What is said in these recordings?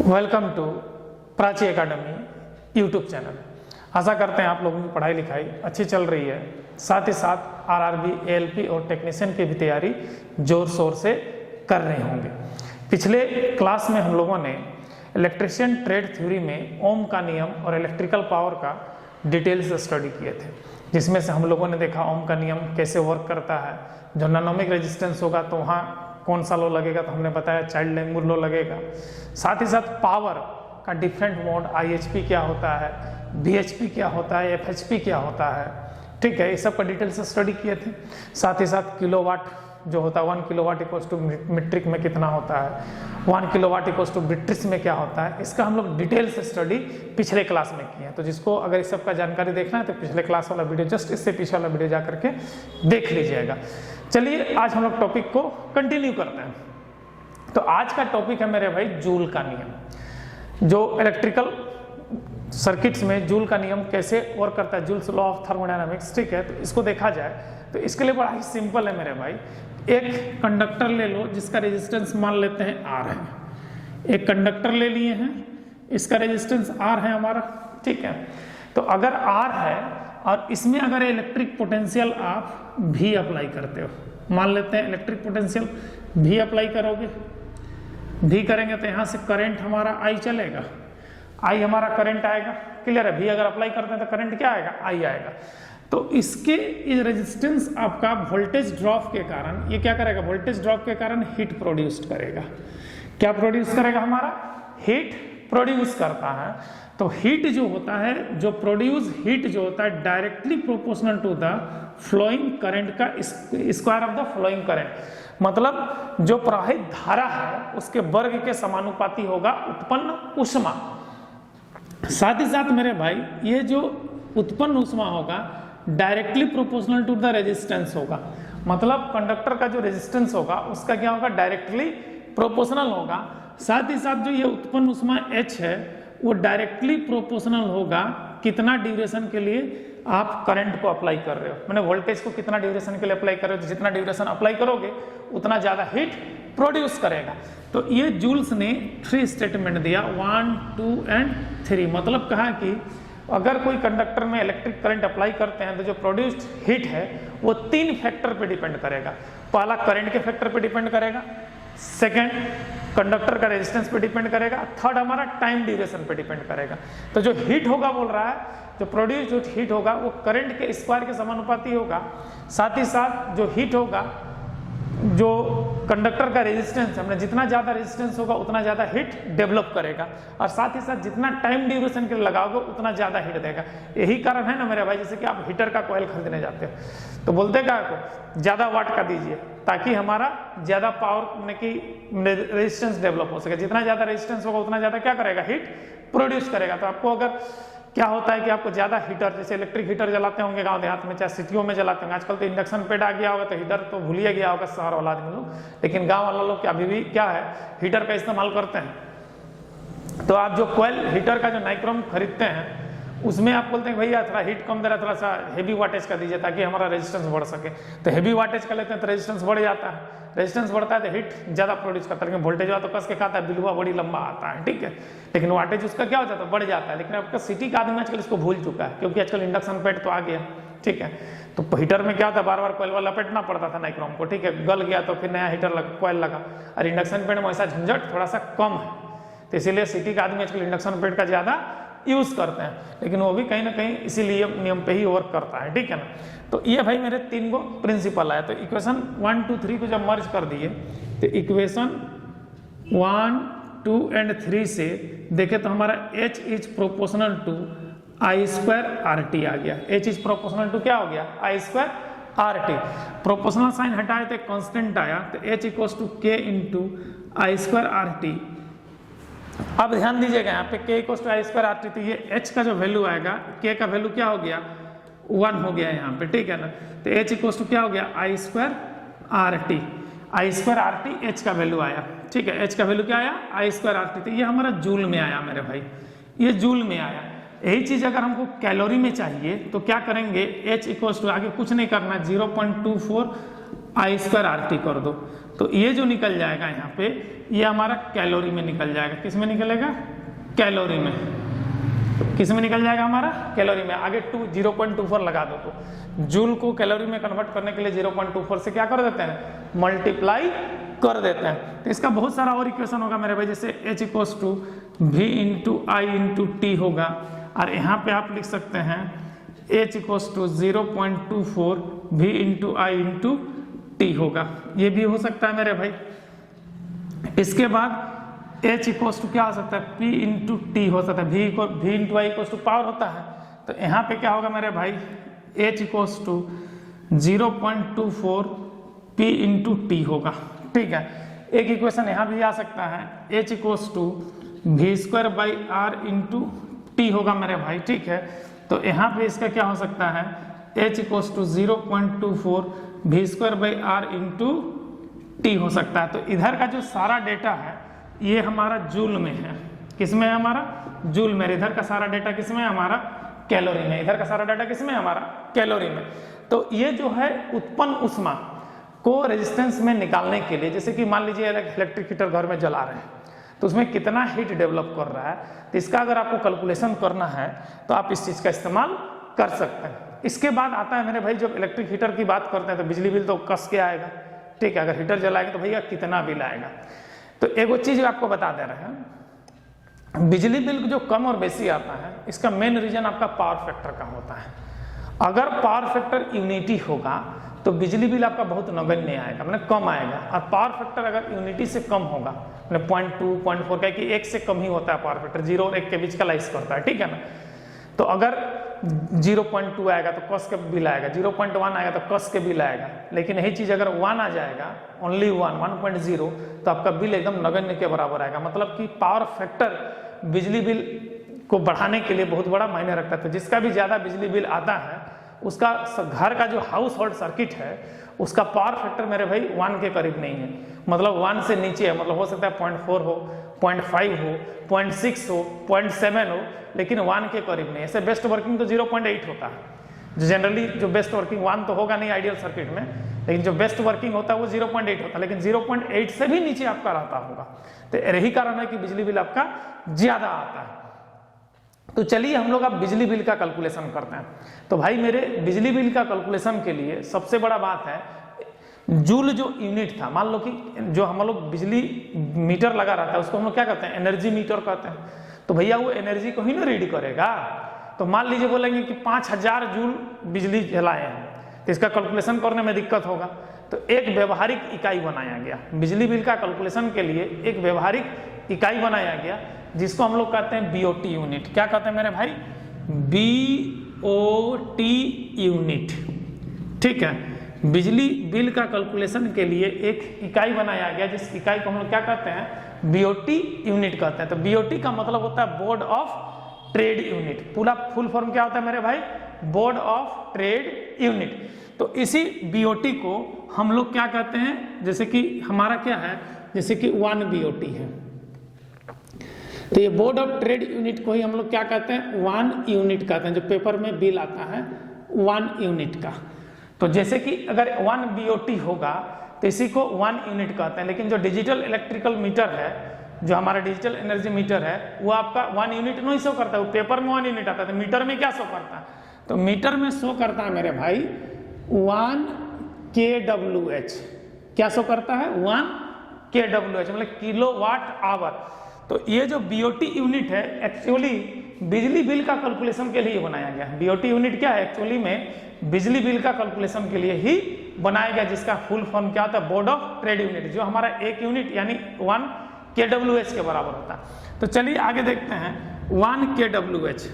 Welcome to Prachi academy YouTube channel. आशा करते हैं आप लोगों की पढ़ाई लिखाई अच्छी चल रही है, साथ ही साथ आरआरबी, एएलपी और टेक्नीशियन की भी तैयारी जोर शोर से कर रहे होंगे। पिछले क्लास में हम लोगों ने इलेक्ट्रिशियन ट्रेड थ्योरी में ओम का नियम और इलेक्ट्रिकल पावर का डिटेल से स्टडी किए थे, जिसमें से हम लोगों ने देखा ओम का नियम कैसे वर्क करता है। जो नानोमिक रेजिस्टेंस होगा तो वहाँ कौन सा लो लगेगा, तो हमने बताया चाइल्ड लैंगमुर लो लगेगा। साथ ही साथ पावर का डिफरेंट मोड, आईएचपी क्या होता है, बीएचपी क्या होता है, एफएचपी क्या होता है, ठीक है, ये सब का डिटेल से स्टडी किए थे। साथ ही साथ किलोवाट जो होता है 1 किलोवाट इक्वल्स टू मीट्रिक में कितना होता है, 1 किलोवाट इक्वल्स टू ब्रिट्रिस में क्या होता है, इसका हम लोग डिटेल से स्टडी पिछले क्लास में किए हैं। तो जिसको अगर इस सब का जानकारी देखना है तो पिछले क्लास वाला वीडियो, जस्ट इससे पीछे वाला वीडियो जा करके देख लीजिएगा। चलिए आज हम लोग टॉपिक को कंटिन्यू करते हैं। तो आज का टॉपिक है मेरे भाई जूल का नियम। जो इलेक्ट्रिकल सर्किट्स में जूल का नियम कैसे वर्क करता है, जूल्स लॉ ऑफ थर्मोडायनामिक्स, ठीक है। तो इसको देखा जाए तो इसके लिए बड़ा ही सिंपल है मेरे भाई। एक कंडक्टर ले लो जिसका रेजिस्टेंस मान लेते हैं R है। एक कंडक्टर ले लिए हैं, इसका रेजिस्टेंस R है हमारा, ठीक है। तो अगर R है और इसमें अगर इलेक्ट्रिक पोटेंशियल आप V अप्लाई करते हो, मान लेते हैं इलेक्ट्रिक पोटेंशियल V अप्लाई करोगे, V करेंगे तो यहाँ से करंट हमारा I चलेगा, I हमारा करंट आएगा, क्लियर है। V अगर अप्लाई करते हैं तो करंट क्या आएगा, I आएगा। तो इसके इस रेजिस्टेंस आपका वोल्टेज ड्रॉप के कारण ये क्या करेगा, वोल्टेज ड्रॉप के कारण हीट प्रोड्यूस करेगा। क्या प्रोड्यूस करेगा, हमारा हीट प्रोड्यूस करता है। तो हीट जो होता है, जो प्रोड्यूस हीट जो होता है directly proportional to the flowing current का square of the flowing current, मतलब जो प्रवाहित धारा है उसके वर्ग के समानुपाती होगा उत्पन्न ऊष्मा। साथ ही साथ मेरे भाई ये जो उत्पन्न ऊष्मा होगा directly proportional to the resistance होगा, मतलब कंडक्टर का जो रेजिस्टेंस होगा उसका क्या होगा, डायरेक्टली प्रोपोर्शनल होगा। साथ ही साथ जो ये उत्पन्न ऊष्मा H है वो डायरेक्टली प्रोपोर्शनल होगा कितना ड्यूरेशन के लिए आप करंट को अप्लाई कर रहे हो, मैंने वोल्टेज को कितना ड्यूरेशन के लिए अप्लाई कर रहे हो। तो जितना ड्यूरेशन अप्लाई करोगे उतना ज़्यादा हीट प्रोड्यूस करेगा। तो ये जूल्स ने 3 स्टेटमेंट दिया, 1, 2 एंड 3। मतलब कहा कि अगर कोई कंडक्टर में इलेक्ट्रिक करंट अप्लाई करते हैं तो जो प्रोड्यूस्ड हीट है वो 3 फैक्टर पे डिपेंड करेगा। पहला करंट के फैक्टर पे डिपेंड करेगा, सेकंड कंडक्टर का रेजिस्टेंस पे डिपेंड करेगा, थर्ड हमारा टाइम ड्यूरेशन पे डिपेंड करेगा। तो जो हीट होगा बोल रहा है, जो प्रोड्यूस्ड जो हीट होगा वो करंट के स्क्वायर के समानुपाती होगा। साथ ही साथ जो हीट होगा, जो कंडक्टर का रेजिस्टेंस, हमने जितना ज़्यादा रेजिस्टेंस होगा उतना ज़्यादा हीट डेवलप करेगा, और साथ ही साथ जितना टाइम ड्यूरेशन के लिए लगाओगे उतना ज़्यादा हीट देगा। यही कारण है ना मेरे भाई, जैसे कि आप हीटर का कॉइल खरीदने जाते हो तो बोलते क्या आपको, ज़्यादा वाट का दीजिए ताकि हमारा ज़्यादा पावर में कि रेजिस्टेंस डेवलप हो सके। जितना ज़्यादा रेजिस्टेंस होगा उतना ज़्यादा क्या करेगा, हीट प्रोड्यूस करेगा। तो आपको अगर क्या होता है कि आपको ज़्यादा हीटर, जैसे इलेक्ट्रिक हीटर जलाते होंगे गांव देहात में, चाहे सिटियों में जलाते होंगे, आजकल तो इंडक्शन पेड आ गया होगा तो हीटर तो भूलिए गया होगा शहर वाला आदमी लोग, लेकिन गांव वाला लोग क्या अभी भी क्या है, हीटर का इस्तेमाल करते हैं। तो आप जो कॉइल हीटर का जो नाइक्रोम खरीदते हैं उसमें आप बोलते हैं भैया थोड़ा हीट कम दे रहा, थोड़ा सा हेवी वाटेज का दीजिए ताकि हमारा रेजिस्टेंस बढ़ सके। तो हेवी वाटेज का लेते हैं तो रेजिस्टेंस बढ़ जाता है, रेजिस्टेंस बढ़ता है तो हीट ज़्यादा प्रोड्यूस करता है, लेकिन वोल्टेज वाला तो कस के खाता है, बिलुआ बड़ी लंबा आता है, ठीक है, लेकिन वाटेज उसका क्या हो जाता है, बढ़ जाता है। लेकिन आपका सिटी का आदमी आजकल इसको भूल चुका है, क्योंकि आजकल इंडक्शन पेड तो आ गया, ठीक है। तो हीटर में क्या होता है, बार बार कॉइल वाला लपेटना पड़ता था नाइक्रोम को, ठीक है, गल गया तो फिर नया हीटर कॉइल लगा। और इंडक्शन पेड में ऐसा झंझट थोड़ा सा कम है, तो इसीलिए सिटी का आदमी आजकल इंडक्शन पेड का ज़्यादा यूज करते हैं, लेकिन वो भी कहीं ना कहीं इसीलिए नियम पे ही वर्क करता है, ठीक है ना। तो ये भाई मेरे 3 गो प्रिंसिपल आए। तो इक्वेशन 1, 2, 3 को जब मर्ज कर दिए तो इक्वेशन 1, 2 एंड 3 से देखे तो हमारा H is proportional to I² RT आ गया। H इज प्रोपोर्शनल टू क्या हो गया, I² RT। प्रोपोर्शनल साइन हटाए तो कांस्टेंट आया, तो H equals to K into I² RT। अब ध्यान दीजिएगा यहाँ पे K equals to I² RT, तो ये H का जो वैल्यू आएगा, K का वैल्यू क्या हो गया, 1 हो गया यहाँ पे, ठीक है ना। तो H इक्वल्स टू क्या हो गया, I² RT। I² RT H का वैल्यू आया, ठीक है, H का वैल्यू क्या आया, I² RT। तो ये हमारा जूल में आया मेरे भाई, ये जूल में आया। यही चीज़ अगर हमको कैलोरी में चाहिए तो क्या करेंगे, H इक्वल्स टू आगे कुछ नहीं करना, 0.24 I² RT कर दो। तो ये जो निकल जाएगा यहाँ पे, ये हमारा कैलोरी में निकल जाएगा। किस में निकलेगा? कैलोरी में। किस में निकल जाएगा? हमारा कैलोरी में। आगे 0.24 लगा दो, तो जूल को कैलोरी में कन्वर्ट करने के लिए 0.24 से क्या कर देते हैं? मल्टीप्लाई कर देते हैं। तो इसका बहुत सारा और इक्वेशन होगा मेरे भाई, जैसे H = V × I × T होगा, और यहाँ पे आप लिख सकते हैं H = 0.24 V × I × T होगा, ये भी हो सकता है मेरे भाई। इसके बाद H = क्या हो सकता है? P × T हो सकता है। V × I = पावर होता है, तो यहाँ पे क्या होगा मेरे भाई? H = 0.24 P × T होगा। ठीक है, एक इक्वेशन यहाँ भी आ सकता है, H = V²/R × T होगा मेरे भाई। ठीक है, तो यहाँ पे इसका क्या हो सकता है? H = 0.24 V²/R × T हो सकता है। तो इधर का जो सारा डेटा है ये हमारा जूल में है। किस में है? हमारा जूल में। इधर का सारा डेटा किस में है? हमारा कैलोरी में। इधर का सारा डाटा किस में? हमारा कैलोरी में। तो ये जो है उत्पन्न ऊष्मा को रेजिस्टेंस में निकालने के लिए, जैसे कि मान लीजिए इलेक्ट्रिक हीटर घर में जला रहे हैं, तो उसमें कितना हीट डेवलप कर रहा है, तो इसका अगर आपको कैलकुलेशन करना है तो आप इस चीज़ का इस्तेमाल कर सकते हैं। इसके बाद आता है मेरे भाई, जब इलेक्ट्रिक हीटर की बात करते हैं तो बिजली बिल तो कस के आएगा। ठीक है, अगर हीटर जलाएंगे तो भैया कितना बिल आएगा। तो एक वो चीज़ आपको बता दे रहे हैं, बिजली बिल जो कम और बेसी आता है, इसका मेन रीजन आपका पावर फैक्टर का होता है। अगर पावर फैक्टर यूनिटी होगा तो बिजली बिल आपका बहुत नगण्य आएगा, मतलब कम आएगा। और पावर फैक्टर अगर यूनिटी से कम होगा, मतलब 0.2, 0.4 का, कि 1 से कम ही होता है पावर फैक्टर, 0 और 1 के बीच का लाइस करता है। ठीक है ना, तो अगर 0.2 आएगा तो कस के बिल आएगा, 0.1 आएगा तो कस के बिल आएगा। लेकिन यही चीज़ अगर 1 आ जाएगा, ओनली 1.0, तो आपका बिल एकदम नगण्य के बराबर आएगा। मतलब कि पावर फैक्टर बिजली बिल को बढ़ाने के लिए बहुत बड़ा मायने रखता है। तो जिसका भी ज़्यादा बिजली बिल आता है, उसका घर का जो हाउस होल्ड सर्किट है, उसका पावर फैक्टर मेरे भाई 1 के करीब नहीं है, मतलब 1 से नीचे है। मतलब हो सकता है 0.4 हो, 0.5 हो, 0.6 हो, 0.7 हो, लेकिन 1 के करीब नहीं। ऐसे बेस्ट वर्किंग तो 0.8 होता है, जो जनरली जो बेस्ट वर्किंग 1 तो होगा नहीं आइडियल सर्किट में, लेकिन जो बेस्ट वर्किंग होता है वो 0.8 होता है, लेकिन 0.8 से भी नीचे आपका रहता होगा। तो यही कारण है कि बिजली बिल आपका ज़्यादा आता है। तो चलिए हम लोग अब बिजली बिल का कैलकुलेशन करते हैं। तो भाई मेरे बिजली बिल का कैलकुलेशन के लिए सबसे बड़ा बात है, जूल जो यूनिट था, मान लो कि जो हम लोग बिजली मीटर लगा रहता है उसको हम लोग क्या कहते हैं? एनर्जी मीटर कहते हैं। तो भैया वो एनर्जी को ही ना रीड करेगा। तो मान लीजिए बोलेंगे कि 5000 जूल बिजली जलाए हैं, तो इसका कैलकुलेशन करने में दिक्कत होगा। तो एक व्यवहारिक इकाई बनाया गया बिजली बिल का कैलकुलेशन के लिए, एक व्यवहारिक इकाई बनाया गया जिसको हम लोग कहते हैं BOT यूनिट। क्या कहते हैं मेरे भाई? BOT unit. ठीक है, बिजली बिल का कैलकुलेशन के लिए एक इकाई बनाया गया, जिस इकाई को हम लोग क्या कहते हैं? BOT यूनिट कहते हैं। तो BOT का मतलब होता है बोर्ड ऑफ ट्रेड यूनिट। पूरा फुल फॉर्म क्या होता है मेरे भाई? Board of trade unit. तो इसी BOT को हम लोग क्या कहते हैं? जैसे कि हमारा क्या है, जैसे कि 1 BOT है, तो ये बोर्ड ऑफ ट्रेड यूनिट को ही हम लोग क्या कहते हैं? 1 यूनिट कहते हैं। जो पेपर में बिल आता है 1 यूनिट का। तो जैसे कि अगर 1 BOT होगा तो इसी को 1 यूनिट कहते हैं। लेकिन जो डिजिटल इलेक्ट्रिकल मीटर है, जो हमारा डिजिटल एनर्जी मीटर है, वो आपका 1 यूनिट नहीं शो करता है। वो पेपर में 1 यूनिट आता है, तो मीटर में क्या शो करता है? तो मीटर में शो करता है मेरे भाई 1 kWh। क्या शो करता है? 1 kWh, मतलब किलोवाट आवर। तो ये जो BOT यूनिट है एक्चुअली बिजली बिल का कैलकुलेशन के लिए बनाया गया है। BOT यूनिट क्या है? एक्चुअली में बिजली बिल का कैलकुलेशन के लिए ही बनाया गया, जिसका फुल फॉर्म क्या होता है? बोर्ड ऑफ ट्रेड यूनिट, जो हमारा एक यूनिट यानी 1 kWh के बराबर होता है। तो चलिए आगे देखते हैं। 1 kWh,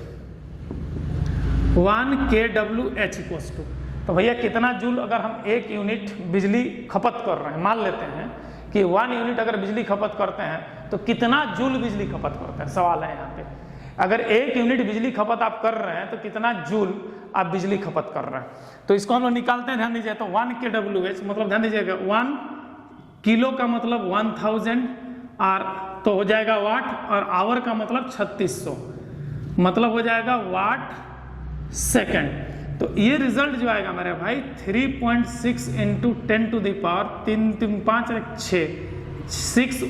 1 kWh इक्वल्स टू, तो भैया कितना जूल अगर हम एक यूनिट बिजली खपत कर रहे हैं, मान लेते हैं कि 1 यूनिट अगर बिजली खपत करते हैं तो कितना जूल बिजली खपत करते हैं? सवाल है यहाँ पे। अगर 1 यूनिट बिजली खपत आप कर रहे हैं तो कितना जूल आप बिजली खपत कर रहे हैं? तो इसको हम लोग निकालते हैं, ध्यान दीजिए। तो 1 kWh मतलब ध्यान दीजिएगा 1 किलो का मतलब 1000 और तो हो जाएगा वाट, और आवर का मतलब 3600, मतलब हो जाएगा वाट सेकंड। तो ये रिजल्ट जो आएगा मेरे भाई 3.6 into 10 to the power 3 3 5 6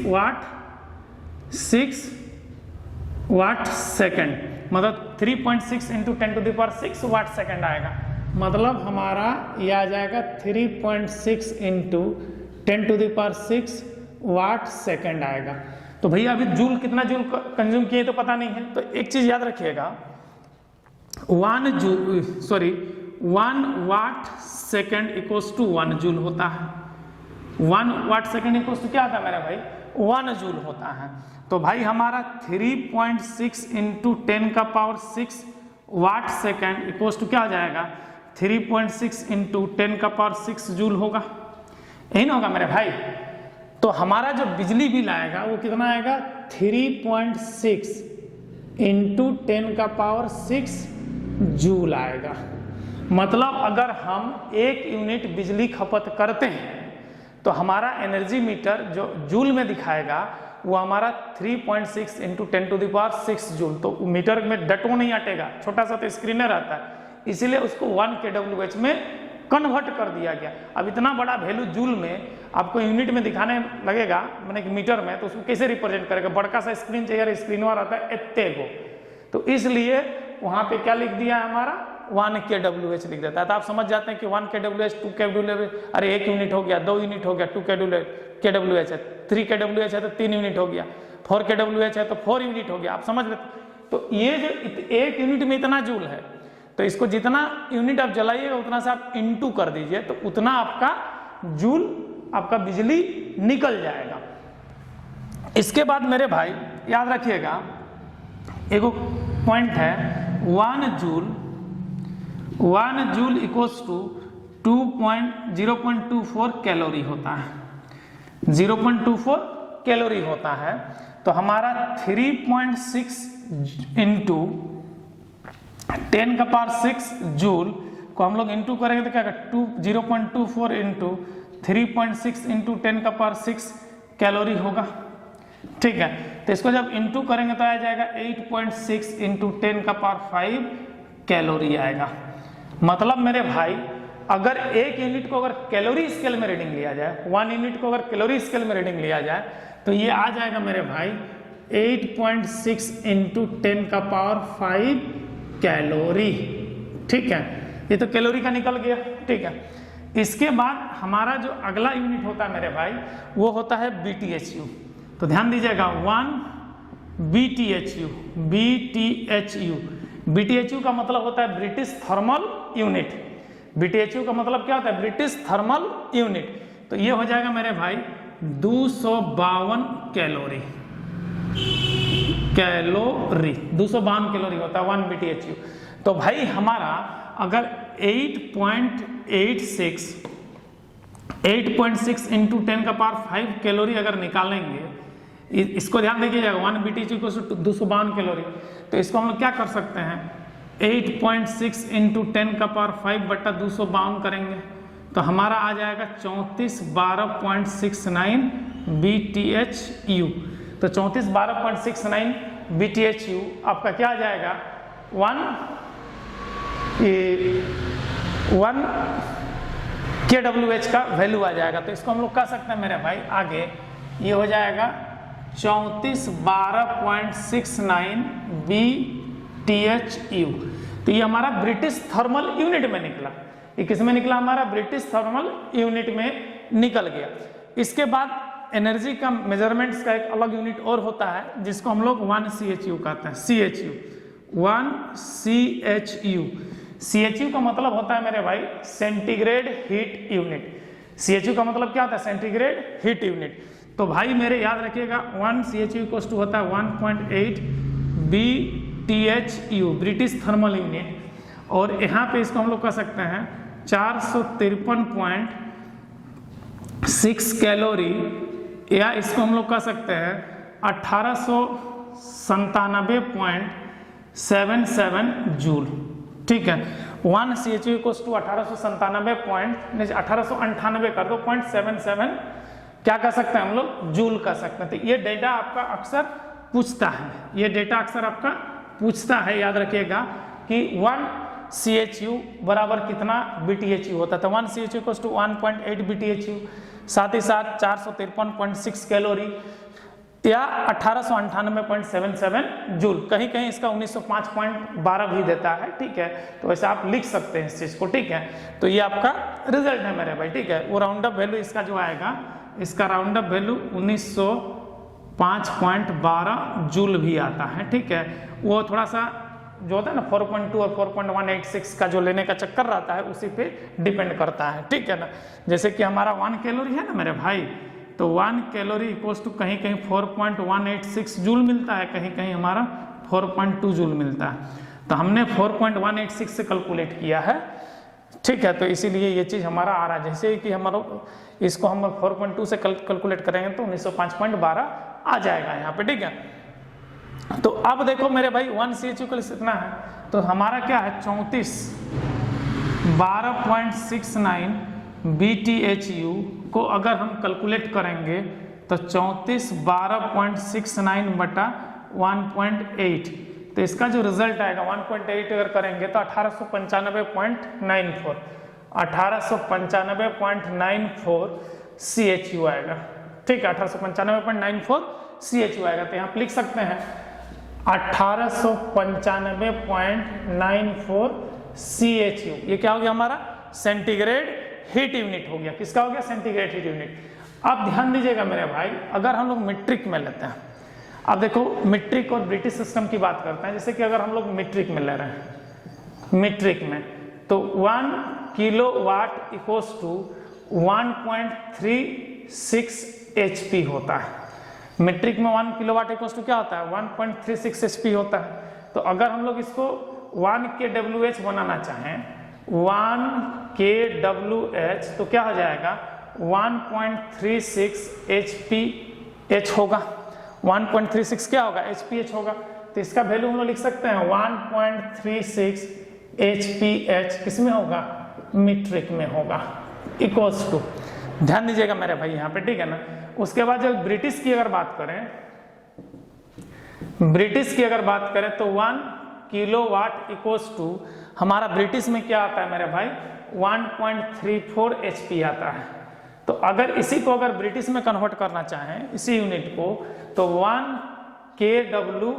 watt second, मतलब 3.6 into 10 to the power 6 watt second आएगा। मतलब हमारा ये आ जाएगा 3.6 into 10 to the power 6 watt second आएगा। तो भैया अभी जूल कितना जूल कंज्यूम किए तो पता नहीं है, तो एक चीज याद रखिएगा 1 watt second equals to 1 joule होता है। 1 वाट सेकेंड इक्वल्स टू क्या होता है मेरा भाई 1 जूल होता है। तो भाई हमारा 3.6 इंटू 10 का power 6 watt second equals to क्या हो जाएगा 3.6 इंटू 10 का पावर 6 जूल होगा, यही ना होगा मेरे भाई। तो हमारा जो बिजली बिल आएगा वो कितना आएगा 3.6 इंटू 10 का पावर 6 जूल आएगा। मतलब अगर हम 1 यूनिट बिजली खपत करते हैं तो हमारा एनर्जी मीटर जो जूल में दिखाएगा वो हमारा 3.6 into 10 to the power 6 joule. तो मीटर में डटो नहीं हटेगा, छोटा सा तो स्क्रीनर आता है, इसीलिए उसको 1 kWh में कन्वर्ट कर दिया गया। अब इतना बड़ा वैल्यू जूल में आपको यूनिट में दिखाने लगेगा मैंने कि मीटर में, तो उसको कैसे रिप्रेजेंट करेगा, बड़का सा स्क्रीन चाहिए, स्क्रीनवर आता है इतने को, तो इसलिए वहां पे क्या लिख दिया है हमारा 1 kWh लिख देता है। तो आप समझ जाते हैं कि 1 kWh 2 kWh, अरे 1 यूनिट हो गया, 2 यूनिट हो गया 2 kWh है, 3 kWh है तो 3 यूनिट हो गया, 4 kWh है तो 4 यूनिट हो गया, आप समझ लेते। तो ये जो 1 यूनिट में इतना जूल है, तो इसको जितना यूनिट आप जलाइएगा उतना से आप इनटू कर दीजिए, तो उतना आपका जूल आपका बिजली निकल जाएगा। इसके बाद मेरे भाई याद रखिएगा एक पॉइंट है 1 जूल इक्वल्स टू 0.24 कैलोरी होता है, 0.24 कैलोरी होता है। तो हमारा 3.6 इंटू 10 का पावर 6 जूल को हम लोग इंटू करेंगे तो क्या 0.24 इंटू 3.6 इंटू 10 का पावर 6 कैलोरी होगा, ठीक है। तो इसको जब इंटू करेंगे तो आ जाएगा 8.6 इंटू 10 का पावर 5 कैलोरी आएगा। मतलब मेरे भाई अगर 1 यूनिट को अगर कैलोरी स्केल में रीडिंग लिया जाए, 1 यूनिट को अगर कैलोरी स्केल में रीडिंग लिया जाए तो ये आ जाएगा मेरे भाई 8.6 इंटू 10 का पावर 5 कैलोरी, ठीक है। ये तो कैलोरी का निकल गया, ठीक है। इसके बाद हमारा जो अगला यूनिट होता है मेरे भाई वो होता है BTHU। तो ध्यान दीजिएगा 1 BTHU, BTHU का मतलब होता है ब्रिटिश थर्मल यूनिट। BTHU का मतलब क्या होता है ब्रिटिश थर्मल यूनिट। तो ये हो जाएगा मेरे भाई 252 कैलोरी, 252 कैलोरी होता है 1 BTHU। तो भाई हमारा अगर 8.6 इंटू 10 का पावर 5 कैलोरी अगर निकालेंगे, इसको ध्यान देखिएगा 1 BTHU को 252 कैलोरी, तो इसको हम लोग क्या कर सकते हैं 8.6 इंटू 10 का पावर 5 बट्टा 252 करेंगे तो हमारा आ जाएगा 3412.69 BTHU। तो 3412.69 BTHU आपका क्या आ जाएगा 1 kWh का वैल्यू आ जाएगा। तो इसको हम लोग कह सकते हैं मेरे भाई आगे ये हो जाएगा 3412.69 BTHU। तो ये हमारा ब्रिटिश थर्मल यूनिट में निकला। ये किस में निकला हमारा ब्रिटिश थर्मल यूनिट में निकल गया। इसके बाद एनर्जी का मेजरमेंट्स का एक अलग यूनिट और होता है जिसको हम लोग 1 CHU कहते हैं, CHU 1 CHU। CHU का मतलब होता है मेरे भाई सेंटीग्रेड हीट यूनिट। CHU का मतलब क्या होता है सेंटीग्रेड हीट यूनिट। तो भाई मेरे याद रखिएगा 1 CHU इक्वल्स टू होता है 1.8 BTHU ब्रिटिश थर्मल यूनिट, और यहाँ पे इसको हम लोग कह सकते हैं 453.6 कैलोरी, या इसको हम लोग कह सकते हैं 1897.77 जूल, ठीक है। 1 CHU इक्वल्स टू 1897 कर दो 0.77 क्या कह सकते हैं हम लोग जूल कह सकते हैं। तो ये डेटा आपका अक्सर पूछता है, ये डेटा अक्सर आपका पूछता है, याद रखिएगा कि 1 CHU बराबर कितना BTHU होता है, तो 1 CHU इक्वल्स टू 1.8 BTHU, साथ ही साथ 453.6 कैलोरी या 1898.77 जूल, कहीं कहीं इसका 1905.12 भी देता है, ठीक है। तो वैसे आप लिख सकते हैं इस चीज़ को, ठीक है। तो ये आपका रिजल्ट है मेरे भाई, ठीक है। वो राउंड अप वैल्यू इसका जो आएगा, इसका राउंड अप वैल्यू 1905.12 जूल भी आता है, ठीक है। वो थोड़ा सा जो होता है ना 4.2 और 4.186 का जो लेने का चक्कर रहता है उसी पे डिपेंड करता है, ठीक है ना। जैसे कि हमारा 1 कैलोरी है ना मेरे भाई, तो 1 कैलोरी इक्वल्स टू कहीं कहीं 4.186 जूल मिलता है, कहीं कहीं हमारा 4.2 जूल मिलता है। तो हमने 4.186 से कैलकुलेट किया है, ठीक है। तो इसीलिए ये चीज़ हमारा आ रहा है। जैसे कि हमारा इसको हम 4.2 से कैलकुलेट करेंगे तो 1905.12 आ जाएगा यहाँ पे, ठीक है। तो अब देखो मेरे भाई 1 CHU कितना है, तो हमारा क्या है 3412.69 BTHU को अगर हम कैलकुलेट करेंगे तो 3412.69 बटा 1.8, तो इसका जो रिजल्ट आएगा 1.8 अगर करेंगे तो 1895.94 CHU आएगा, ठीक है। 1895.94 CHU आएगा। तो यहाँ पे लिख सकते हैं 1895.94 CHU, ये क्या हो गया हमारा सेंटीग्रेड हीट यूनिट हो गया। किसका हो गया सेंटीग्रेड हीट यूनिट। अब ध्यान दीजिएगा मेरे भाई, अगर हम लोग मीट्रिक में लेते हैं, अब देखो मीट्रिक और ब्रिटिश सिस्टम की बात करते हैं। जैसे कि अगर हम लोग मीट्रिक में ले रहे हैं, मीट्रिक में तो 1 किलोवाट इक्वल्स टू 1.36 HP होता है। मीट्रिक में 1 किलोवाट इक्वल्स टू क्या होता है 1.36 HP होता है। तो अगर हम लोग इसको 1 kWh बनाना चाहें, 1 kWh तो क्या हो जाएगा 1.36 HPH होगा। 1.36 क्या होगा HPH होगा। तो इसका वैल्यू हम लोग लिख सकते हैं 1.36 HPH किस में होगा मीट्रिक में होगा, इक्वल्स टू, ध्यान दीजिएगा मेरे भाई यहाँ पे, ठीक है ना। उसके बाद जब ब्रिटिश की अगर बात करें, ब्रिटिश की अगर बात करें तो 1 किलोवाट इक्वल्स टू हमारा ब्रिटिश में क्या आता है मेरे भाई 1.34 HP आता है। तो अगर इसी को अगर ब्रिटिश में कन्वर्ट करना चाहें इसी यूनिट को, तो 1 kWh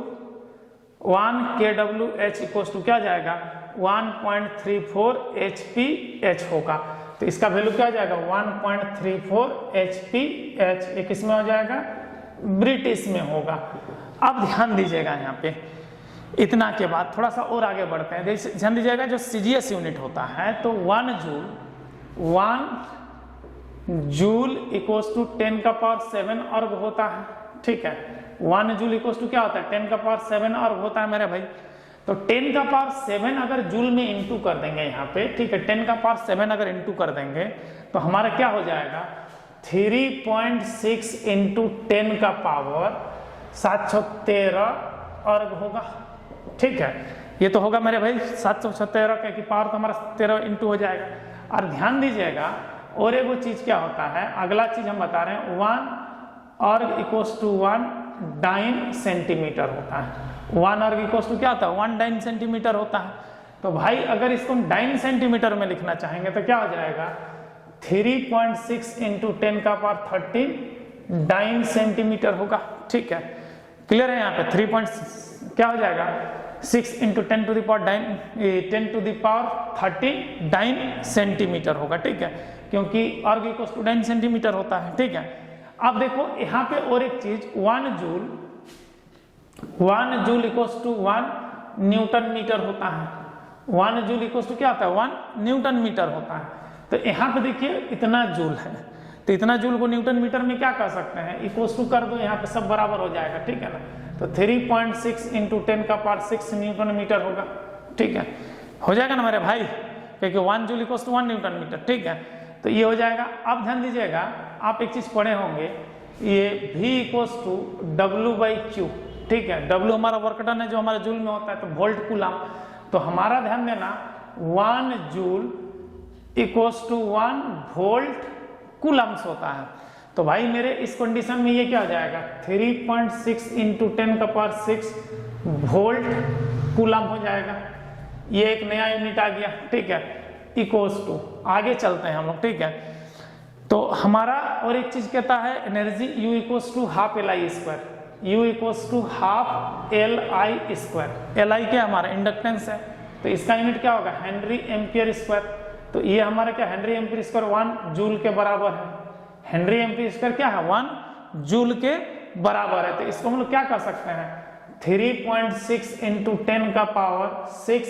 इक्वल्स टू क्या जाएगा 1.34 HPH होगा। तो इसका वैल्यू क्या हो जाएगा 1.34 HPH, ये किस में हो जाएगा ब्रिटिश में होगा। अब ध्यान दीजिएगा यहाँ पे, इतना के बाद थोड़ा सा और आगे बढ़ते हैं। ध्यान दीजिएगा जो CGS यूनिट होता है तो 1 जूल इक्वल्स टू 10 का पावर 7 अर्ग होता है, ठीक है। 1 जूल इक्वल्स टू क्या होता है 10 का पावर 7 अर्ग होता है मेरे भाई। तो 10 का पावर 7 अगर जूल में इंटू कर देंगे यहाँ पे, ठीक है, 10 का पावर 7 अगर इंटू कर देंगे तो हमारा क्या हो जाएगा 3.6 इंटू 10 का पावर 713 अर्ग होगा, ठीक है। ये तो होगा मेरे भाई 713 की पावर तो हमारा 13 इंटू हो जाएगा। और ध्यान दीजिएगा और एक वो चीज क्या होता है, अगला चीज हम बता रहे हैं 1 अर्ग इक्वल्स टू 1 डाइन सेंटीमीटर होता है। 1 अर्ग इक्वल्स टू क्या होता है 1 डाइन सेंटीमीटर होता है। तो भाई अगर इसको हम डाइन सेंटीमीटर में लिखना चाहेंगे तो क्या हो जाएगा 3.6 इंटू 10 का पावर 13 डाइन सेंटीमीटर होगा, ठीक है। क्लियर है यहाँ पे 3 क्या हो जाएगा 6 into 10 to the power 13 dyne centimetre होगा, ठीक है, क्योंकि अर्ग इक्वल्स टू डाइन सेंटीमीटर होता है, ठीक है। अब देखो यहाँ पे और एक चीज 1 joule equals to 1 newton metre होता है। 1 जूल इक्वल्स टू क्या होता है 1 न्यूटन मीटर होता है। तो यहाँ पे देखिए इतना जूल है, तो इतना जूल को न्यूटन मीटर में क्या कर सकते हैं इक्वल्स टू कर दो, यहाँ पे सब बराबर हो जाएगा, ठीक है ना। तो 3.6 इंटू 10 का पावर 6 न्यूटन मीटर होगा, ठीक है, हो जाएगा ना मेरे भाई, क्योंकि 1 joule equals to 1 newton metre, ठीक है। तो ये हो जाएगा। अब ध्यान दीजिएगा आप एक चीज पढ़े होंगे, ये V इक्वल्स टू W/Q, ठीक है। W हमारा वर्क डन है जो हमारा जूल में होता है, तो वोल्ट कूलम। तो हमारा ध्यान देना 1 joule equals to 1 volt coulombs होता है। तो भाई मेरे इस कंडीशन में ये क्या हो जाएगा 3.6 इंटू 10 का पावर 6 वोल्ट कूलम हो जाएगा, ये एक नया यूनिट आ गया, ठीक है, इक्वल्स टू, आगे चलते हैं हम लोग, ठीक है। तो हमारा और एक चीज कहता है energy U equals to half LI square, U equals to half LI square. LI क्या हमारा इंडक्टेंस है, तो इसका यूनिट क्या होगा हेनरी एम्पियर स्क्वायर। तो ये हमारा क्या हेनरी एम्पियर स्क्वायर 1 जूल के बराबर है। हेनरी एम्पियर स्क्वायर क्या है 1 जूल के बराबर है। तो इसको हम लोग क्या कर सकते हैं 3.6 इंटू 10 का पावर 6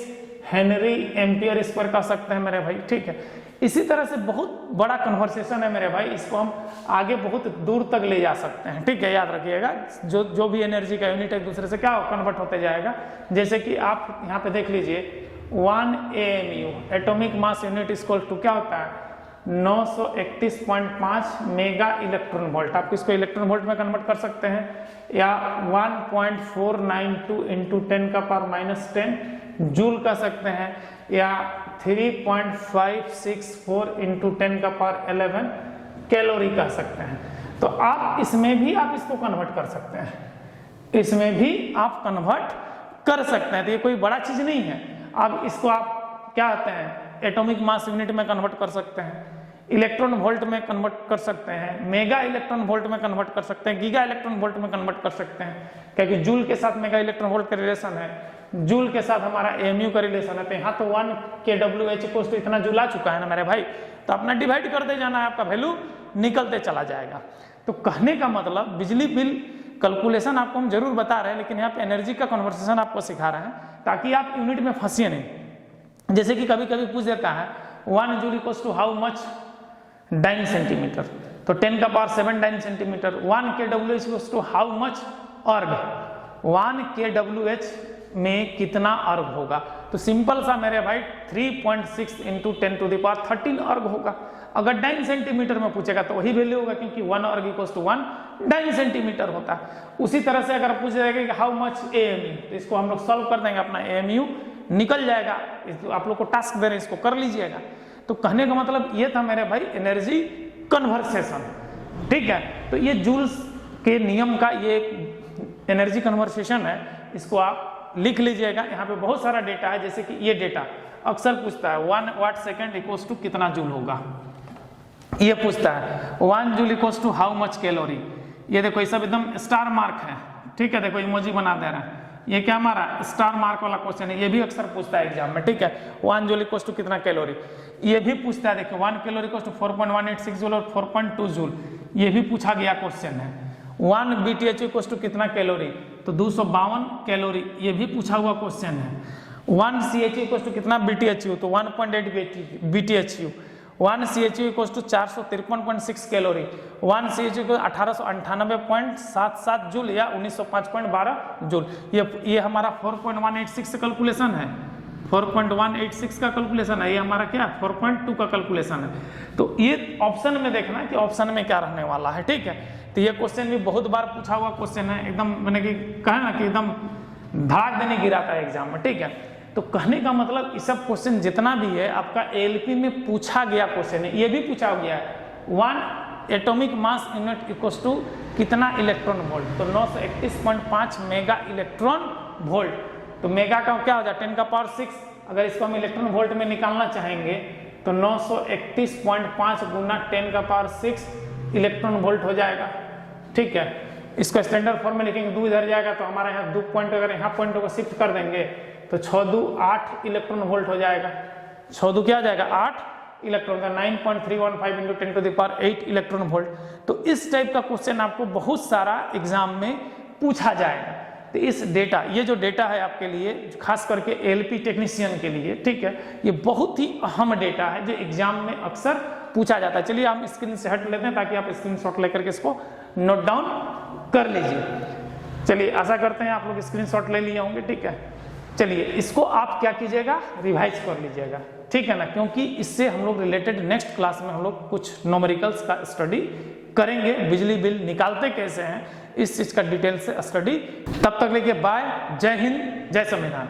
हेनरी एम्पियर स्क्वायर कर सकते हैं मेरे भाई, ठीक है। इसी तरह से बहुत बड़ा कन्वर्सेशन है मेरे भाई, इसको हम आगे बहुत दूर तक ले जा सकते हैं, ठीक है। याद रखिएगा जो भी एनर्जी का यूनिट एक दूसरे से क्या कन्वर्ट होते जाएगा। जैसे कि आप यहाँ पे देख लीजिए 1 AMU atomic mass unit equal to क्या होता है 931.5 मेगा इलेक्ट्रॉन वोल्ट। आप इसको इलेक्ट्रॉन वोल्ट में कन्वर्ट कर सकते हैं, या 1.492 इंटू 10 का पावर -10 जूल कर सकते हैं, या 3.564 इंटू 10 का पावर 11 कैलोरी कर सकते हैं। तो आप इसमें भी आप इसको कन्वर्ट कर सकते हैं, इसमें भी आप कन्वर्ट कर सकते हैं। तो ये कोई बड़ा चीज नहीं है। अब इसको आप क्या कहते हैं एटॉमिक मास यूनिट में कन्वर्ट कर सकते हैं, इलेक्ट्रॉन वोल्ट में कन्वर्ट कर सकते हैं, मेगा इलेक्ट्रॉन वोल्ट में कन्वर्ट कर सकते हैं, गीगा इलेक्ट्रॉन वोल्ट में कन्वर्ट कर सकते हैं, क्योंकि जूल के साथ मेगा इलेक्ट्रॉन वोल्ट का रिलेशन है, जूल के साथ हमारा AMU का रिलेशन है। तो यहाँ तो 1 kWh इक्वल्स टू इतना जूल आ चुका है ना मेरे भाई, तो अपना डिवाइड करते जाना है, आपका वैल्यू निकलते चला जाएगा। तो कहने का मतलब बिजली बिल कैलकुलेशन आपको हम जरूर बता रहे हैं, लेकिन यहाँ पे एनर्जी का कन्वर्सेशन आपको सिखा रहे हैं ताकि आप यूनिट में फंसिए नहीं। जैसे कि कभी कभी पूछ देता है 1 joule equals to how much dyne centimetre, तो 10 का power 7 dyne centimetre. 1 kWh equals to how much erg, 1 kWh में कितना अर्ग होगा। तो सिंपल सा मेरे भाई 3.6 इंटू 10 टू द पावर 13 अर्ग होगा। अगर डाइन सेंटीमीटर में पूछेगा तो वही वैल्यू होगा, क्योंकि 1 अर्ग इक्वल्स टू 1 डाइन सेंटीमीटर होता है। उसी तरह से अगर पूछ जाएगा कि हाउ मच AMU, तो इसको हम लोग सॉल्व कर देंगे, अपना AMU निकल जाएगा। आप लोग को टास्क दे रहे हैं, इसको कर लीजिएगा। तो कहने का मतलब ये था मेरे भाई एनर्जी कन्वर्सेशन, ठीक है। तो ये जूल्स के नियम का ये एनर्जी कन्वर्सेशन है, इसको आप लिख लीजिएगा। यहाँ पे बहुत सारा डेटा है, जैसे कि ये डेटा अक्सर पूछता है 1 वाट सेकेंड इक्वल्स टू कितना जूल होगा, ये पूछता है 1 joule equals to how much calorie. ये देखो ये सब एकदम स्टार मार्क है, ठीक है। देखो इमोजी बना दे रहा है, ये क्या हमारा स्टार मार्क वाला क्वेश्चन है, ये भी अक्सर पूछता है एग्जाम में, ठीक है। 1 जूल इक्वल्स टू कितना कैलोरी, ये भी पूछता है। देखो 1 कैलोरी इक्वल्स टू 4.186 जूल और 4.2 जूल, ये भी पूछा गया क्वेश्चन है। 1 BTH इक्वल्स टू कितना कैलोरी, तो 252 कैलोरी, ये भी पूछा हुआ क्वेश्चन है। 1 CHU इक्वल्स टू कितना BTHU, तो 1.8 BTHU। 1 CHU equals to 453.6 calorie, 1 CHU को 1898.77 जूल या 1905.12 जूल। ये हमारा 4.186 कैलकुलेशन है, 4.186 का कैलकुलेशन है, ये हमारा क्या 4.2 का कैलकुलेशन है। तो ये ऑप्शन में देखना है कि ऑप्शन में क्या रहने वाला है, ठीक है। तो ये क्वेश्चन भी बहुत बार पूछा हुआ क्वेश्चन है, एकदम मैंने कि कहा ना कि एकदम धाक देने गिराता है एग्जाम में, ठीक है। तो कहने का मतलब ये सब क्वेश्चन जितना भी है आपका ALP में पूछा गया क्वेश्चन है, ये भी पूछा गया है 1 atomic mass unit equals to कितना इलेक्ट्रॉन वोल्ट, तो 931.5 मेगा इलेक्ट्रॉन वोल्ट। तो मेगा का क्या हो जाए 10 का पावर 6, अगर इसको हम इलेक्ट्रॉन वोल्ट में निकालना चाहेंगे तो 931.5 गुना 10 का पावर 6 इलेक्ट्रॉन वोल्ट हो जाएगा, ठीक है। इसको स्टैंडर्ड फॉर्म में लिखेंगे, 2 इधर जाएगा तो हमारा यहाँ 2 पॉइंट, अगर यहाँ पॉइंट को शिफ्ट कर देंगे तो 6 2 8 इलेक्ट्रॉन वोल्ट हो जाएगा। 6 2 क्या हो जाएगा 8 इलेक्ट्रॉन का 9.315 into 10 to the power 8 electron volt. तो इस टाइप का क्वेश्चन आपको बहुत सारा एग्जाम में पूछा जाएगा। तो इस डेटा, ये जो डेटा है आपके लिए खास करके ALP टेक्नीशियन के लिए, ठीक है, ये बहुत ही अहम डेटा है जो एग्जाम में अक्सर पूछा जाता है। चलिए हम स्क्रीन से हट लेते हैं ताकि आप स्क्रीनशॉट लेकर के इसको नोट डाउन कर लीजिए। चलिए आशा करते हैं आप लोग स्क्रीनशॉट ले लिए होंगे, ठीक है। चलिए इसको आप क्या कीजिएगा रिवाइज कर लीजिएगा, ठीक है ना, क्योंकि इससे हम लोग रिलेटेड नेक्स्ट क्लास में हम लोग कुछ न्यूमेरिकल्स का स्टडी करेंगे, बिजली बिल निकालते कैसे हैं इस चीज का डिटेल से स्टडी। तब तक लेके बाय, जय हिंद, जय संविधान।